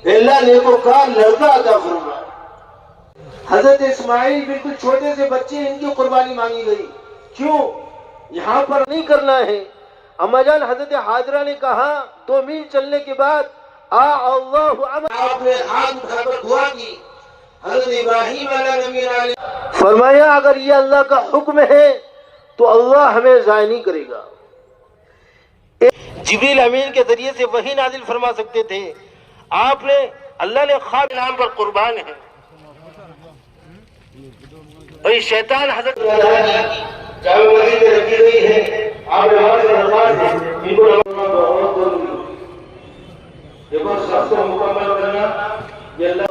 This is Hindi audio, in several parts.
अल्लाह नेकोकार लड़का अता फरमा। हजरत इस्माइल बिल्कुल छोटे से बच्चे, इनकी कुर्बानी मांगी गई। क्यों? यहाँ पर नहीं करना है। अम्माजान हजरत हाजरा ने कहा 2 मील चलने के बाद आपने हाथ उठाकर दुआ की। हजरत इब्राहिम फरमाया अगर ये अल्लाह का हुक्म है तो अल्लाह हमें ज़ाय नहीं करेगा। जिब्रील अमीन के जरिए से वही नाजिल फरमा सकते थे। आपने अल्लाह ने ख्वाब नाम पर कुर्बान है। और शैतान हजरत रखी गई है। आप इनको बहुत जरूरी। देखो सबको मुकम्मल करना ये अल्लाह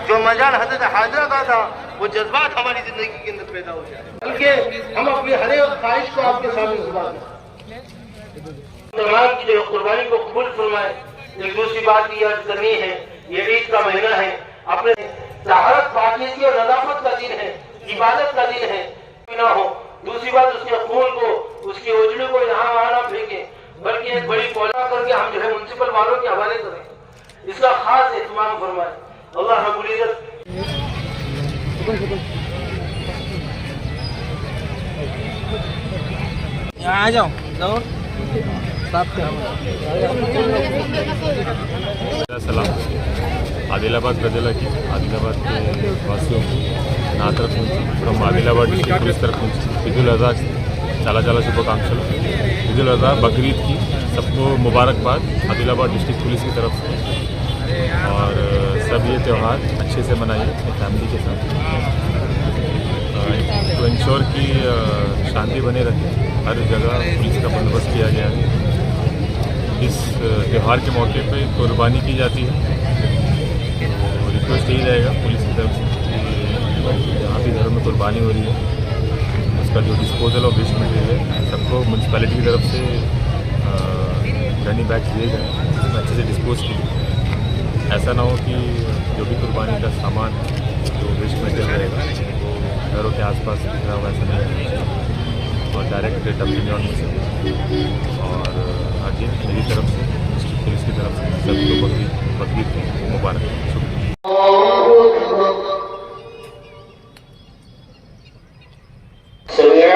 जो मजाल हजरत हाजरा का था वो जज्बात हमारी जिंदगी के अंदर पैदा हो जाए, बल्कि हम अपनी हर एक ख्वाहिश को आपके सामने जुबा दें। की जो कुर्बानी को कबूल फरमाए। एक दूसरी बात ये अर्ज करनी है, ये ईद का महीना है, अपने तहारत पाकीज़गी और नज़ाफत का दिन है, इबादत का दिन है, ना हो। दूसरी बात उसके खून को, उसके उजड़े को यहाँ वहाँ ना फेंके, बल्कि एक बड़ी पौला करके हम जो है म्युनिसिपल वालों के हवाले करें। इसका खास एहतमाम फरमाए। अल्लाह रब्बुल इज्जत आ जाओ सलाम आदिलाबाद ప్రజలకి ఆదిలాబాద్ के वासियों నా తరఫు నుంచి ఫ్రమ్ ఆదిలాబాద్ డిస్ట్రిక్ట్ पुलिस तरफ నుంచి ईद-उल अज़हा చాలా शुभकामनाएं। ईद-उल अज़हा बकरीद की सबको मुबारकबाद आदिलाबाद डिस्ट्रिक्ट पुलिस की तरफ से। और सब ये त्यौहार अच्छे से मनाइए अपनी फैमिली के साथ, तो इंश्योर की शांति बने रहे। हर जगह पुलिस का बंदोबस्त किया गया है। इस त्यौहार के मौके पे कुर्बानी की जाती है, तो रिक्वेस्ट यही रहेगा पुलिस की तरफ से कि जहाँ भी घरों में कुर्बानी हो रही है उसका जो डिस्पोजल ऑफ वेस्ट मटेरियल है सबको म्यूनसिपैलिटी की तरफ से गनी बैग्स दिए जाए, उसमें अच्छे से डिस्पोज कीजिए। ऐसा ना हो कि जो भी कुर्बानी का सामान है जो वेस्ट मटेरियल रहेगा वो घरों के आसपास दिखा हुआ ऐसा नहीं है, और डायरेक्ट डंपिंग ग्राउंड में से। और अगेन मेरी तरफ से डिस्ट्रिक्ट पुलिस की तरफ से सबको बकरीद की मुबारक। शुक्रिया।